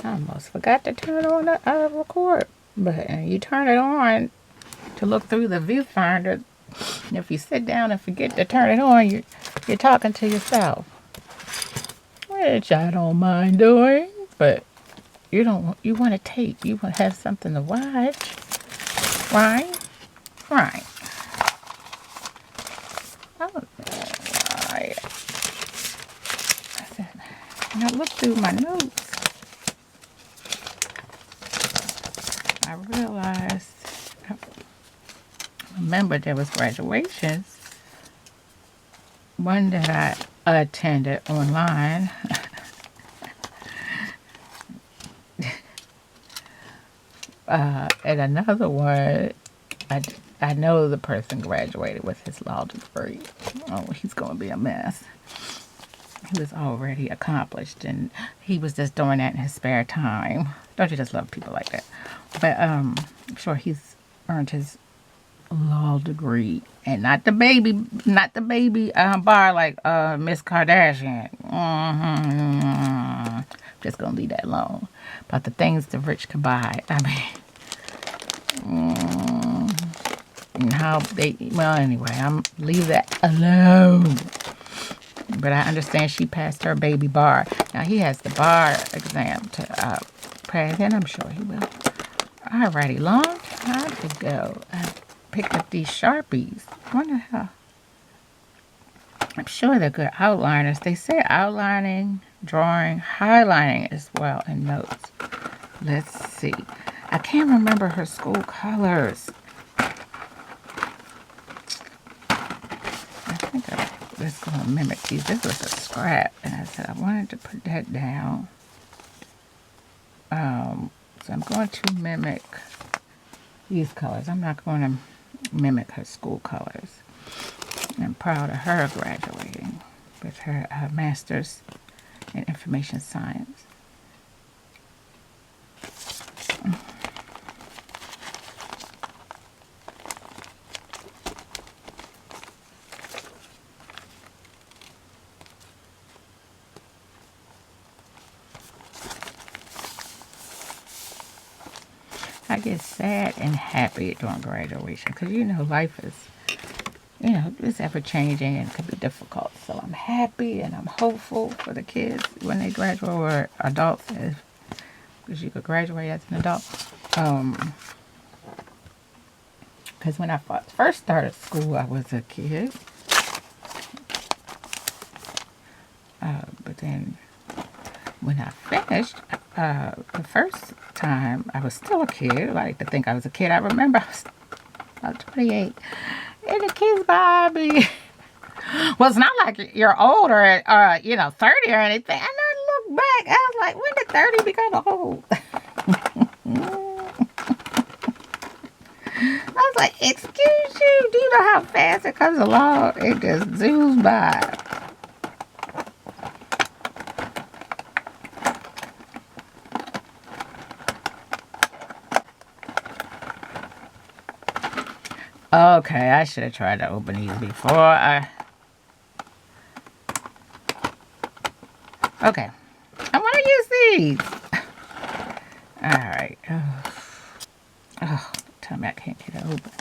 I almost forgot to turn on the record button. You turn it on to look through the viewfinder. If you sit down and forget to turn it on, you're talking to yourself, which I don't mind doing. But you don't. You want to tape. You want to have something to watch, right? Right. Oh, right. I said, and I looked through my notes. I realized, I remembered there was graduations. One that I attended online. And another one, I know the person graduated with his law degree. Oh, he's going to be a mess. He was already accomplished, and he was just doing that in his spare time. Don't you just love people like that? But I'm sure he's earned his law degree, and not the baby bar like Miss Kardashian. Just gonna leave that alone. But the things the rich can buy, I mean, and how they. Well, anyway, I'm leave that alone. But I understand she passed her baby bar. Now he has the bar exam to pass, and I'm sure he will. Alrighty, long time ago, I picked up these Sharpies. I wonder how. I'm sure they're good outliners. They say outlining, drawing, highlighting as well in notes. Let's see. I can't remember her school colors. I think I was going to mimic these. This was a scrap, and I said I wanted to put that down. So I'm going to mimic these colors. I'm not going to mimic her school colors. I'm proud of her graduating with her master's in information science. I get sad and happy during graduation because life is it's ever changing and it can be difficult. So I'm happy and I'm hopeful for the kids when they graduate, or adults, because you could graduate as an adult. Because when I first started school, I was a kid. But then when I finished, the first time I was still a kid. I like to think I was a kid. I remember I was about 28. And the kids behind me. Well, it's not like you're old or 30 or anything. And I look back, I was like, when did 30 become old? I was like, excuse you, do you know how fast it comes along? It just zooms by. Okay, I should have tried to open these before I... Okay, I want to use these. Alright. Oh, tell me I can't get it open.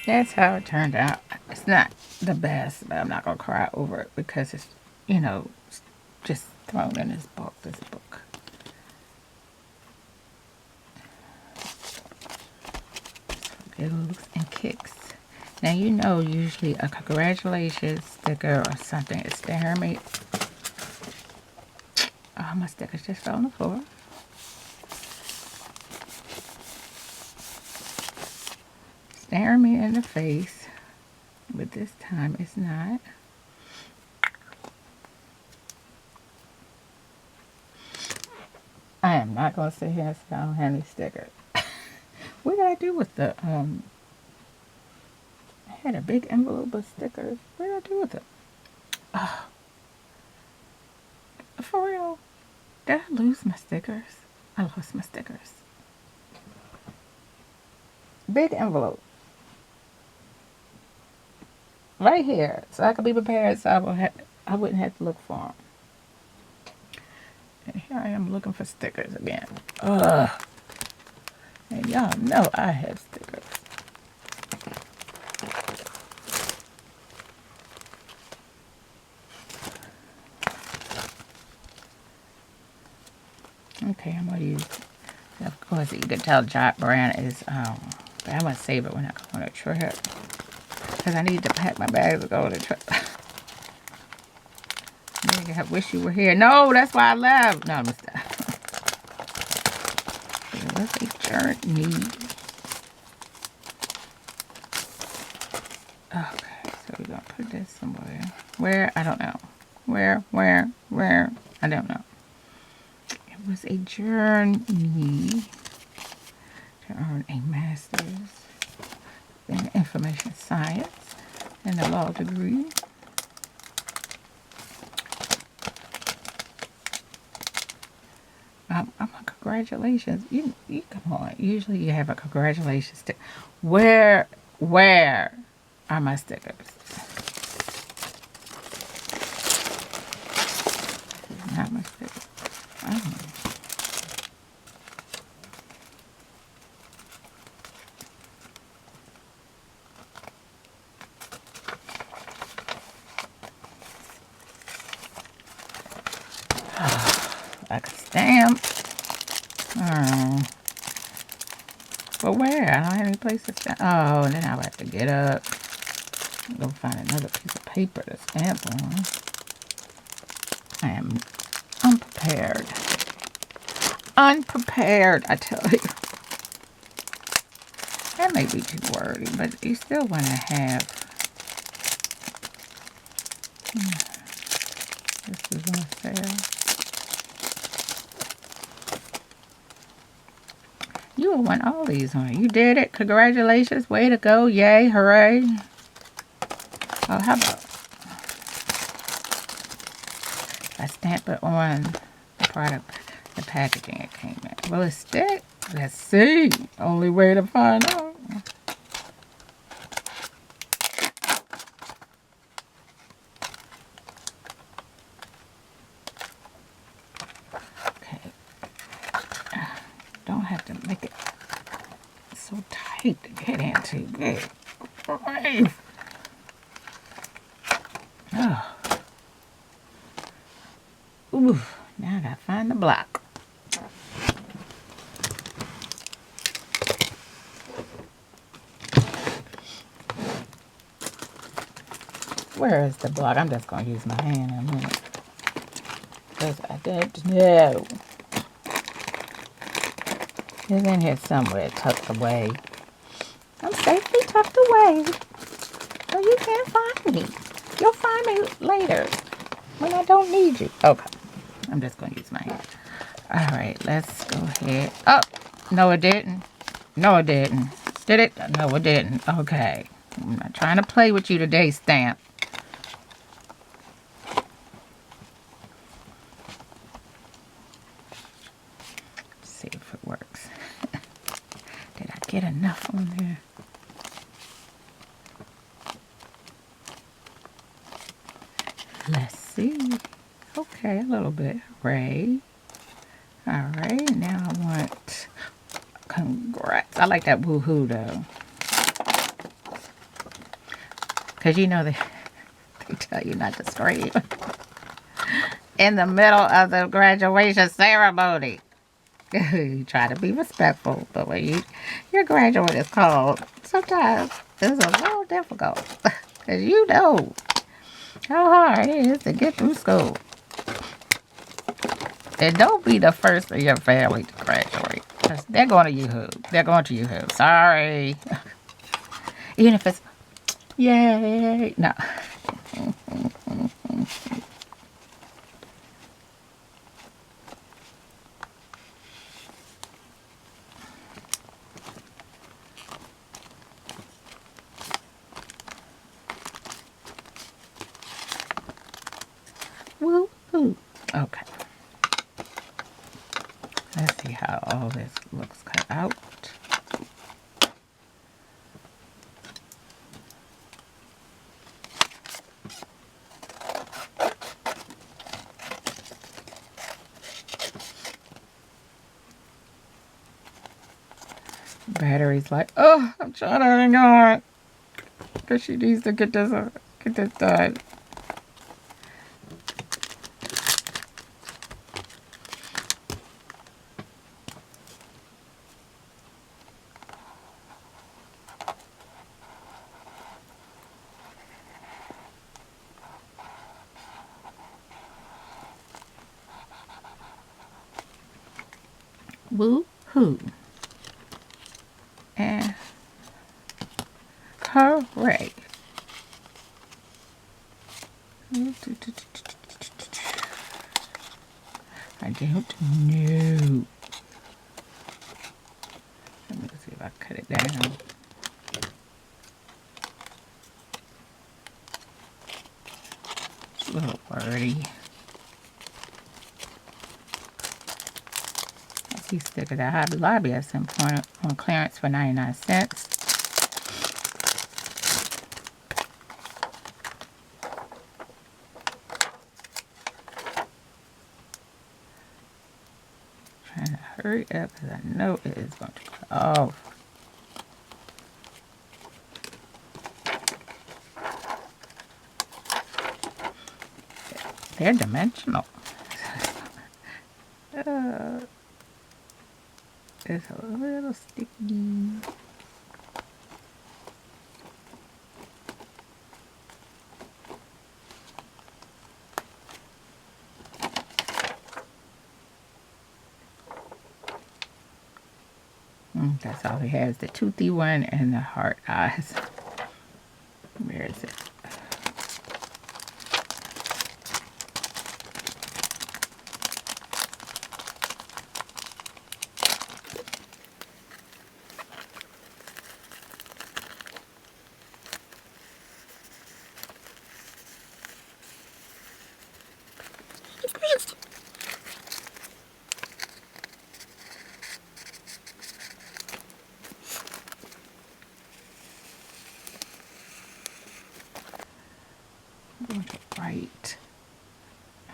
That's how it turned out. It's not the best, but I'm not going to cry over it because it's, just thrown in this book. Giggles and kicks. Now, usually a congratulations sticker or something is staring me. Oh, my stickers just fell on the floor. Staring me in the face, but this time it's not. I am not going to sit here and say I don't have any stickers. What did I do with the, I had a big envelope of stickers. What did I do with it? Oh, for real? Did I lose my stickers? I lost my stickers. Big envelope. Right here. So I could be prepared so I wouldn't have to look for them. And here I am looking for stickers again. Ugh. And y'all know I have stickers. Okay, I'm gonna use, of course, you can tell Jot brand is, but I'm gonna save it when I go on a trip. Because I need to pack my bags to go on a trip. Nigga, I wish you were here. No, that's why I left. No, I'm just, what's a journey? Okay, so we're gonna put this somewhere. Where? I don't know. Where? I don't know. It was a journey to earn a master's in information science and a law degree. Congratulations. You come on. Usually you have a congratulations sticker. Where are my stickers? This is not my stickers. Oh. Like a stamp. Oh. But where? I don't have any place to stamp. Oh, and then I'll have to get up and go find another piece of paper to stamp on. I am unprepared. Unprepared, I tell you. That may be too wordy, but you still want to have. This is on sale. You will want all these on. You did it. Congratulations. Way to go. Yay. Hooray. Oh, how about I stamp it on the product, the packaging it came in. Will it stick? Let's see. Only way to find out. Okay. Don't have to make it so tight to get into. Good. Oh. Ooh, now I gotta find the block. Where is the block? I'm just gonna use my hand in a minute. Because I don't know. It's in here somewhere, tucked away. I'm safely tucked away. So you can't find me. You'll find me later when I don't need you. Okay. I'm just going to use my hand. All right. Let's go ahead. Oh, no, it didn't. No, it didn't. Did it? No, it didn't. Okay. I'm not trying to play with you today, Stamp. Let's see if it works. Did I get enough on there? Let's see. Okay, a little bit. Hooray. All right, now I want congrats. I like that woohoo though. Because you know they tell you not to scream in the middle of the graduation ceremony. You try to be respectful, but when your graduate is called, sometimes it's a little difficult. Because you know how hard it is to get through school. And don't be the first in your family to graduate. Because they're going to Yoo-hoo. They're going to Yoo-hoo. Sorry. Even if it's, yay. No. Woo-hoo. Okay. how all this looks cut out. Battery's like, oh, I'm trying to hang on, because she needs to get this done. Woo-hoo. And hooray. I don't know. Let me see if I cut it down. It's a little wordy. I see stickers at Hobby Lobby at some point on clearance for 99 cents. Trying to hurry up because I know it is going to cut off. They're dimensional. It's a little sticky. That's all he has, the toothy one and the heart eyes. Where is it? Right.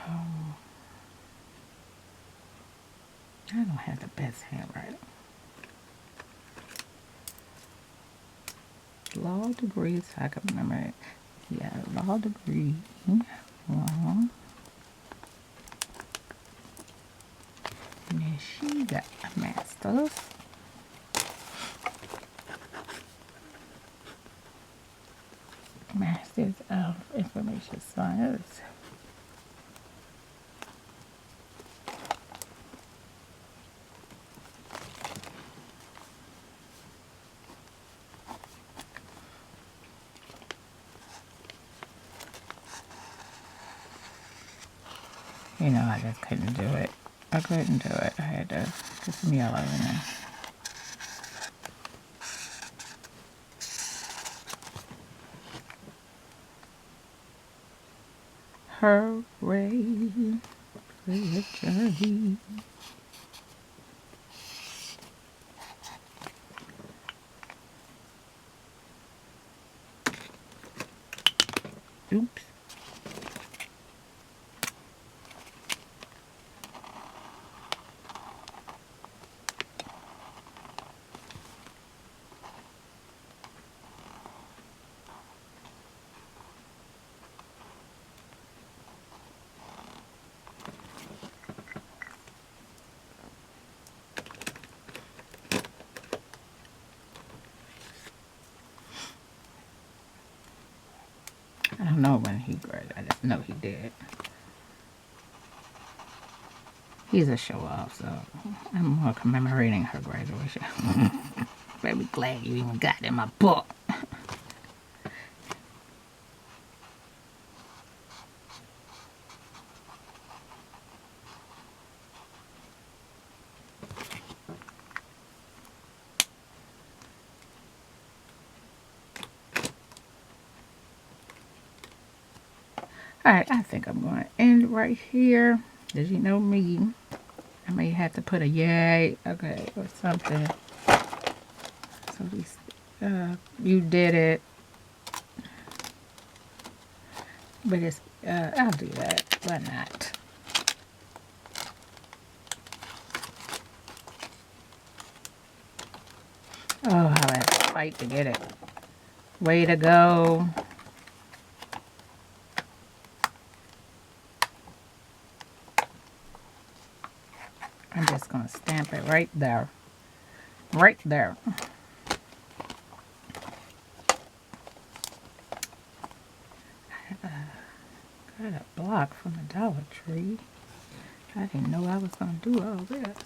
Oh, I don't have the best handwriting. Law degree, so I can remember it. Yeah, law degree. Law. And then she got a master's. Masters of Information Science. You know, I just couldn't do it. I couldn't do it. I had to put some yellow in there. Hooray for your journey. Oops. I don't know when he graduated. I just know he did. He's a show-off, so I'm more commemorating her graduation. Very glad you even got in my book. Alright, I think I'm going to end right here. As you know me, I may have to put a yay, okay, or something. So these, you did it. But it's, I'll do that. Why not? Oh, how I had to fight to get it. Way to go. I'm just going to stamp it right there. Right there. Got a block from the Dollar Tree. I didn't know I was going to do all this.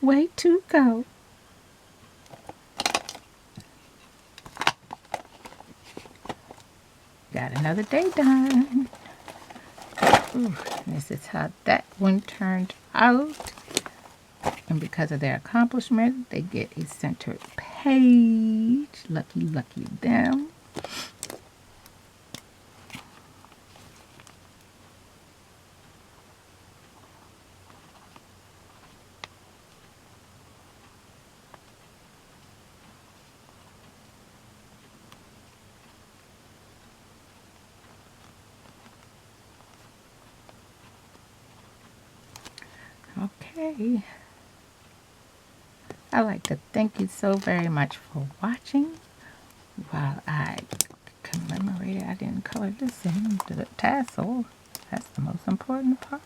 Way to go. Got another day done. Ooh, this is how that one turned out. And because of their accomplishment, they get a centered page. Lucky, lucky them. Okay. I'd like to thank you so very much for watching. While I commemorated, I didn't color this in the tassel. That's the most important part.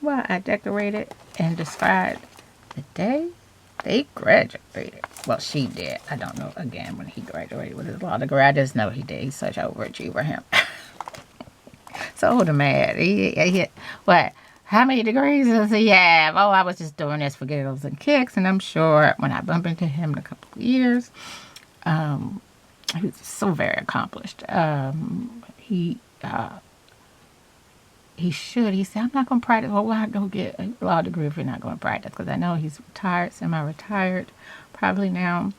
Well, I decorated and described the day they graduated. Well, she did. I don't know, again, when he graduated with his law degree. I just know he did. He's such an overachiever, him. So the man, he what? How many degrees does he have? Oh, I was just doing this for giggles and kicks. And I'm sure when I bump into him in a couple of years, he was so very accomplished. He should. He said, I'm not going to practice. Well, why go get a law degree if you're not going to practice? Because I know he's retired, semi-retired, probably now.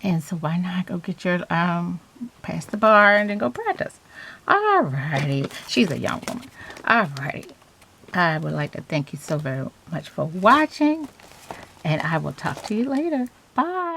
And so why not go get your, pass the bar and then go practice? Alrighty. She's a young woman. Alrighty. I would like to thank you so very much for watching. And I will talk to you later. Bye.